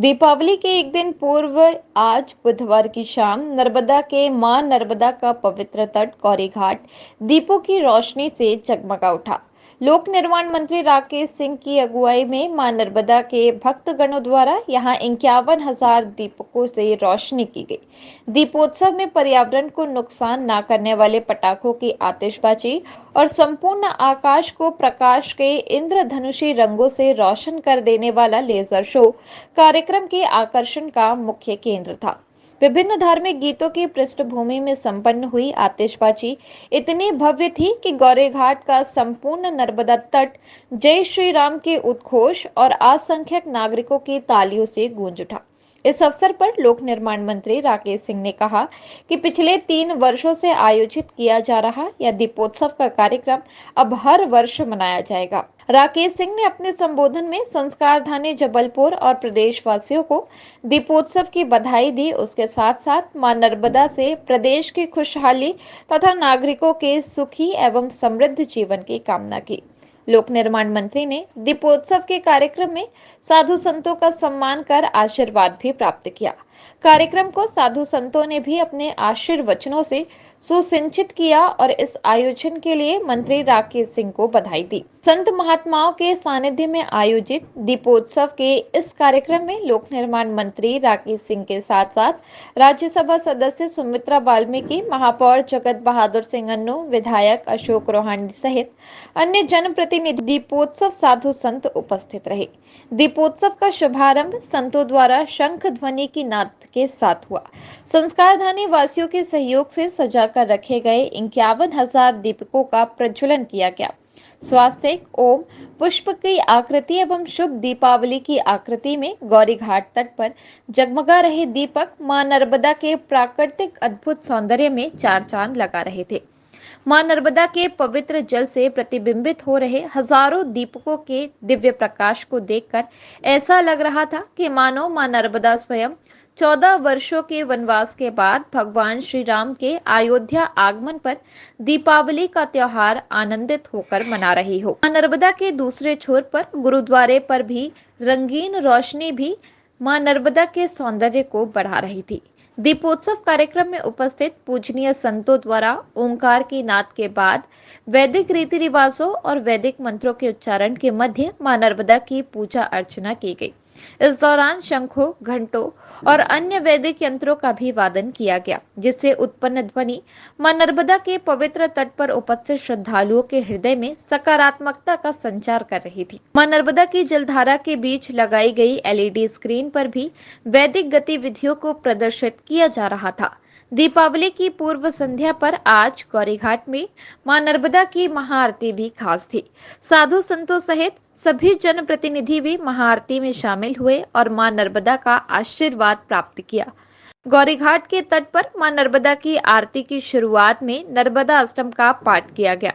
दीपावली के एक दिन पूर्व आज बुधवार की शाम नर्मदा के मां नर्मदा का पवित्र तट गौरी घाट दीपों की रोशनी से जगमगा उठा। लोक निर्माण मंत्री राकेश सिंह की अगुवाई में मां नर्मदा के भक्तगणों द्वारा यहां 51,000 दीपकों से रोशनी की गई। दीपोत्सव में पर्यावरण को नुकसान न करने वाले पटाखों की आतिशबाजी और संपूर्ण आकाश को प्रकाश के इंद्रधनुषी रंगों से रोशन कर देने वाला लेजर शो कार्यक्रम के आकर्षण का मुख्य केंद्र था। विभिन्न धार्मिक गीतों की पृष्ठभूमि में संपन्न हुई आतिशबाजी इतनी भव्य थी कि गौरी घाट का संपूर्ण नर्मदा तट जय श्री राम के उद्घोष और असंख्यक नागरिकों की तालियों से गूंज उठा। इस अवसर पर लोक निर्माण मंत्री राकेश सिंह ने कहा कि पिछले 3 वर्षों से आयोजित किया जा रहा यह दीपोत्सव का कार्यक्रम अब हर वर्ष मनाया जाएगा। राकेश सिंह ने अपने संबोधन में संस्कारधानी जबलपुर और प्रदेशवासियों को दीपोत्सव की बधाई दी। उसके साथ साथ मां नर्मदा से प्रदेश की खुशहाली तथा नागरिकों के सुखी एवं समृद्ध जीवन की कामना की। लोक निर्माण मंत्री ने दीपोत्सव के कार्यक्रम में साधु संतों का सम्मान कर आशीर्वाद भी प्राप्त किया। कार्यक्रम को साधु संतों ने भी अपने आशीर्वचनों से सुसिंचित किया और इस आयोजन के लिए मंत्री राकेश सिंह को बधाई दी। संत महात्माओं के सानिध्य में आयोजित दीपोत्सव के इस कार्यक्रम में लोक निर्माण मंत्री राकेश सिंह के साथ साथ राज्यसभा सदस्य सुमित्रा वाल्मीकि, महापौर जगत बहादुर सिंह अन्नू, विधायक अशोक रोहानी सहित अन्य जनप्रतिनिधि दीपोत्सव साधु संत उपस्थित रहे। दीपोत्सव का शुभारंभ संतों द्वारा शंख ध्वनि की नाद के साथ हुआ। संस्कारधानी वासियों के सहयोग से सजाकर रखे गए 51,000 दीपकों का प्रज्वलन किया गया। स्वास्तिक, ओम, पुष्प की आकृति एवं शुभ दीपावली की आकृति में गौरी घाट तट पर जगमगा रहे दीपक मां नर्मदा के प्राकृतिक अद्भुत सौंदर्य में चार चांद लगा रहे थे। मां नर्मदा के पवित्र जल से प्रतिबिंबित हो रहे हजारों दीपकों के दिव्य प्रकाश को देखकर ऐसा लग रहा था कि मानो मां नर्मदा स्वयं 14 वर्षों के वनवास के बाद भगवान श्री राम के अयोध्या आगमन पर दीपावली का त्योहार आनंदित होकर मना रही हो। मां नर्मदा के दूसरे छोर पर गुरुद्वारे पर भी रंगीन रोशनी भी मां नर्मदा के सौंदर्य को बढ़ा रही थी। दीपोत्सव कार्यक्रम में उपस्थित पूजनीय संतों द्वारा ओंकार की नाद के बाद वैदिक रीति रिवाजों और वैदिक मंत्रों के उच्चारण के मध्य मां नर्मदा की पूजा अर्चना की गई। इस दौरान शंखों, घंटों और अन्य वैदिक यंत्रों का भी वादन किया गया, जिससे उत्पन्न ध्वनि मां नर्मदा के पवित्र तट पर उपस्थित श्रद्धालुओं के हृदय में सकारात्मकता का संचार कर रही थी। मां नर्मदा की जलधारा के बीच लगाई गई LED स्क्रीन पर भी वैदिक गतिविधियों को प्रदर्शित किया जा रहा था। दीपावली की पूर्व संध्या पर आज गौरी घाट में मां नर्मदा की महाआरती भी खास थी। साधु संतों सहित सभी जनप्रतिनिधि भी महाआरती में शामिल हुए और मां नर्मदा का आशीर्वाद प्राप्त किया। गौरी घाट के तट पर मां नर्मदा की आरती की शुरुआत में नर्मदा अष्टम का पाठ किया गया।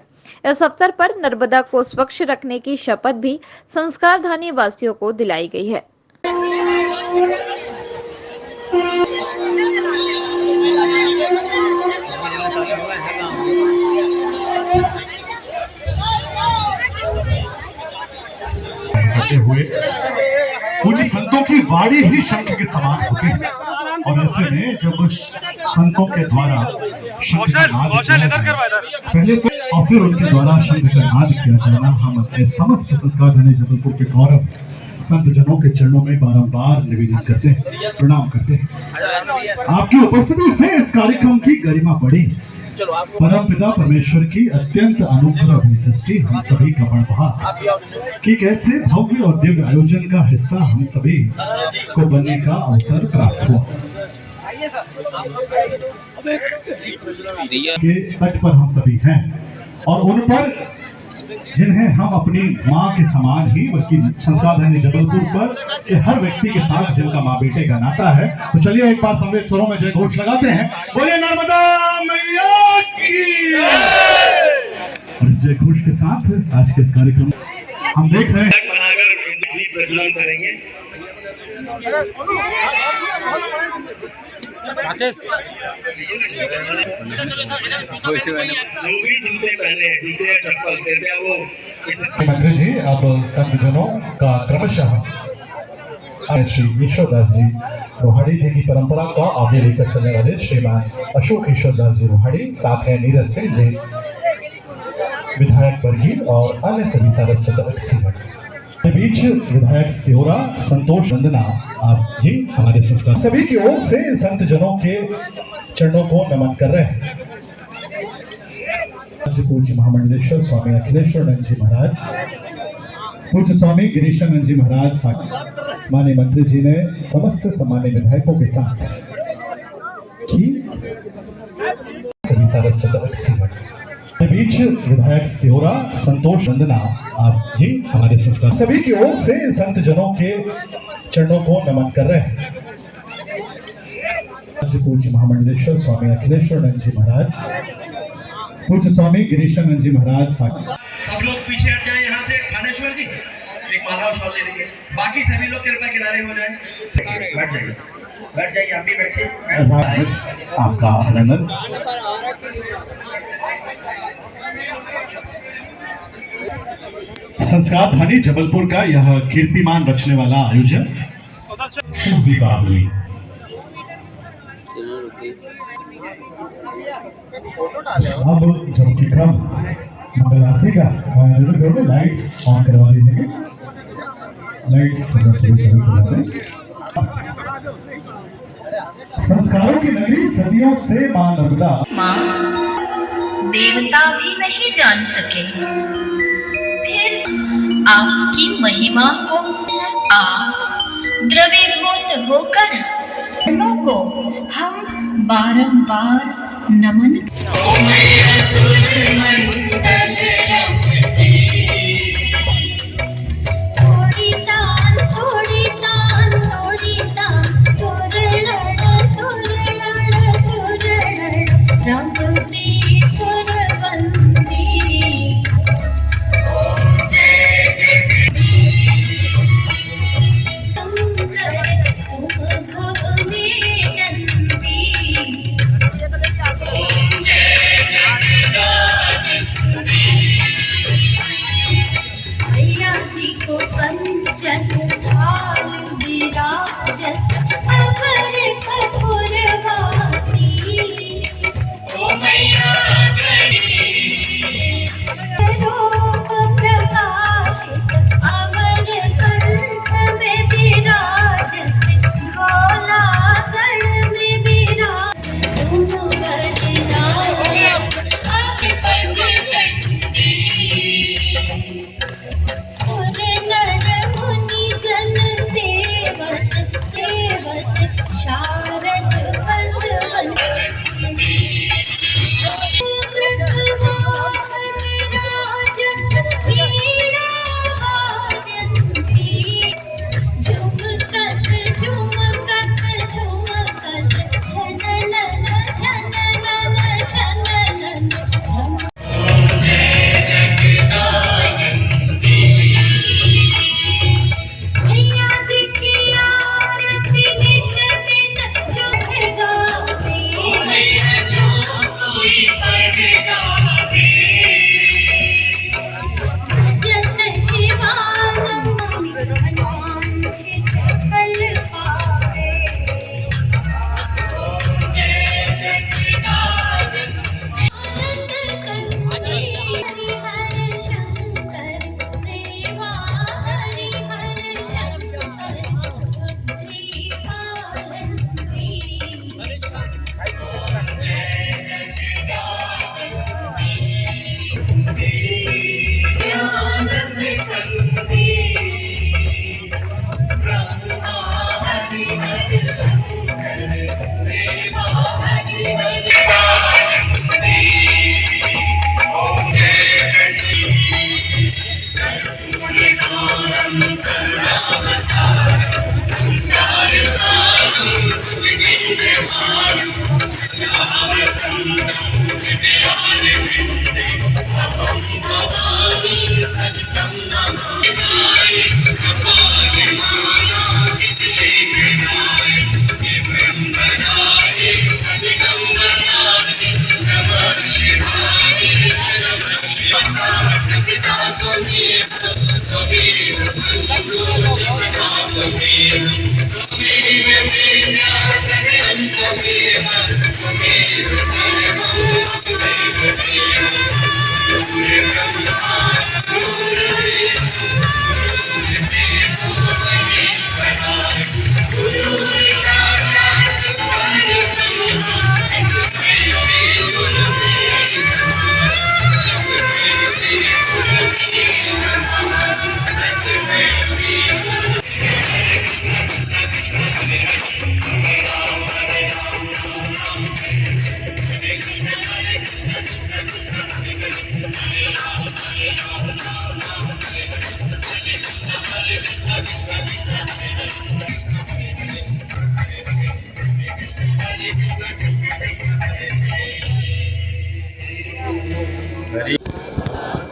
इस अवसर पर नर्मदा को स्वच्छ रखने की शपथ भी संस्कारधानी वासियों को दिलाई गई है। हुए कुछ संतों की वाणी ही शंख के समान होती है और ऐसे में जब संतों के द्वारा पहले तो और फिर उनके द्वारा शंख का नाद किया जाना हम अपने समस्त संस्कारधानी जबलपुर के गौरव संत जनों के चरणों में बारंबार निवेदन करते हैं, प्रणाम करते हैं। आपकी उपस्थिति से इस कार्यक्रम की गरिमा बढ़ी। परम पिता परमेश्वर की अत्यंत अनुग्रह दृष्टि हम सभी का बढ़ा कि कैसे भव्य और दिव्य आयोजन का हिस्सा हम सभी को बनने का अवसर प्राप्त हुआ। के तट पर हम सभी हैं और उन पर जिन्हें हम अपनी माँ के समान ही बल्कि संस्कारधानी जबलपुर पर हर व्यक्ति के साथ जिनका माँ बेटे का नाता है, तो चलिए एक बार समवेत स्वरों में जय घोष लगाते हैं, बोलिए नर्मदा मैया की। और इस जय घोष के साथ आज के इस कार्यक्रम हम देख रहे हैं प्रज्वलन करेंगे। राकेश जूते पहने हैं, जूते या चप्पल कहते हैं वो। मंत्री जी अब संतजनों का क्रमशः श्री ईश्वरदास जी रोहाड़ी जी की परंपरा को आगे लेकर चलने वाले श्रीमान अशोक ईश्वरदास जी रोहाड़ी, साथ हैं नीरज सिंह जी विधायक वर्गीय और अन्य सभी सदस्य। के बीच विधायक सिहोरा संतोष वंदना आप जी हमारे संस्कार सभी की ओर से संत जनों के चरणों को नमन कर रहे हैं। पूज्य महामंडलेश्वर स्वामी अखिलेश्वरानंद जी महाराज, पूज्य स्वामी गिरीशानंद जी महाराज, माननीय मंत्री जी ने समस्त सम्मानित विधायकों के साथ की सभी सदस्य। के बीच विधायक सिहोरा संतोष वंदना आप जी हमारे संस्कार सभी की ओर से संत जनों के चरणों को नमन कर रहे हैं। पूज्य महामंडलेश्वर स्वामी अखिलेश्वरानंद जी महाराज, पूज्य स्वामी गिरीशानंद जी महाराज, सब लोग पीछे हट जाए यहाँ से। थानेश्वर जी एक माला और शॉल ले लीजिए, बाकी सभी लोग कृपया किनारे हो जाए। बैठ जाइए, बैठ जाइए, आप भी बैठिए। आपका अभिनंदन। संस्कार धानी जबलपुर का यह कीर्तिमान रचने वाला आयोजन शुभ दीपावली। अब जबकि क्रम मंगल आरती का लाइट्स ऑन करवा दीजिए। लाइट्स संस्कारों की नगरी सदियों से मां नर्मदा, मां देवता भी नहीं जान सके, फिर आपकी महिमा को आप द्रवीभूत होकर को हम बारंबार नमन।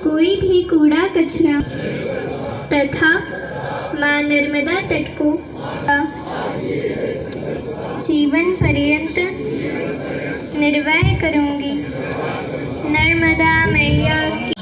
कोई भी कूड़ा कचरा तथा मां नर्मदा तट को जीवन पर्यंत निर्वाह करूंगी। नर्मदा मैया की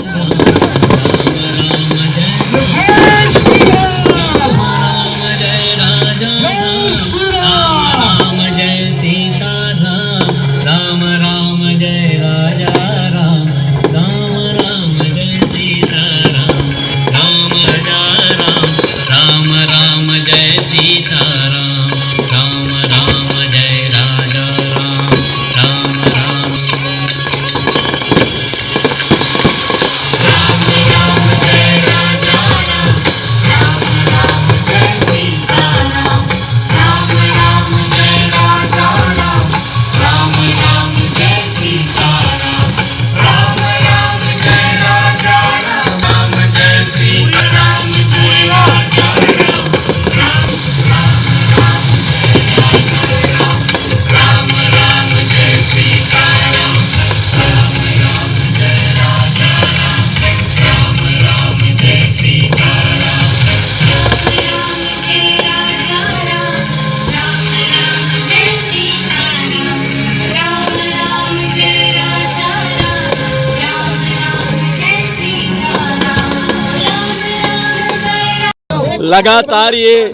लगातार ये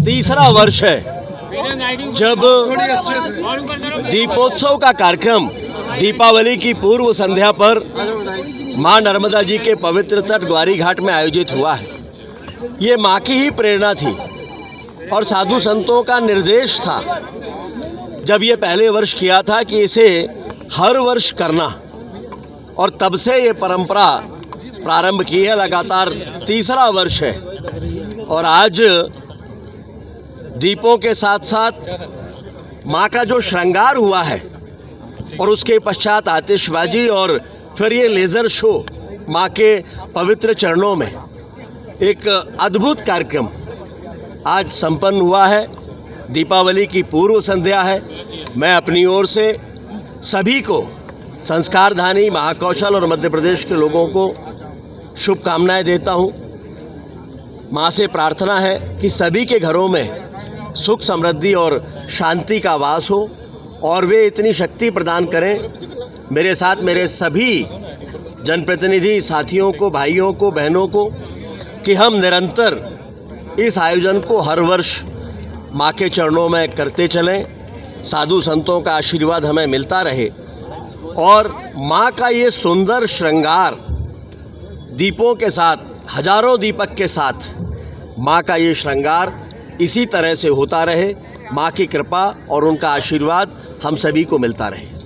तीसरा वर्ष है जब दीपोत्सव का कार्यक्रम दीपावली की पूर्व संध्या पर मां नर्मदा जी के पवित्र तट ग्वारी घाट में आयोजित हुआ है। ये मां की ही प्रेरणा थी और साधु संतों का निर्देश था जब ये पहले वर्ष किया था कि इसे हर वर्ष करना, और तब से ये परंपरा प्रारंभ की है। लगातार तीसरा वर्ष है और आज दीपों के साथ साथ माँ का जो श्रृंगार हुआ है और उसके पश्चात आतिशबाजी और फिर ये लेज़र शो माँ के पवित्र चरणों में, एक अद्भुत कार्यक्रम आज संपन्न हुआ है। दीपावली की पूर्व संध्या है। मैं अपनी ओर से सभी को, संस्कारधानी, महाकौशल और मध्य प्रदेश के लोगों को शुभकामनाएं देता हूँ। माँ से प्रार्थना है कि सभी के घरों में सुख, समृद्धि और शांति का वास हो और वे इतनी शक्ति प्रदान करें मेरे साथ मेरे सभी जनप्रतिनिधि साथियों को, भाइयों को, बहनों को, कि हम निरंतर इस आयोजन को हर वर्ष माँ के चरणों में करते चलें। साधु संतों का आशीर्वाद हमें मिलता रहे और माँ का ये सुंदर श्रृंगार दीपों के साथ, हजारों दीपक के साथ माँ का ये श्रृंगार इसी तरह से होता रहे। माँ की कृपा और उनका आशीर्वाद हम सभी को मिलता रहे।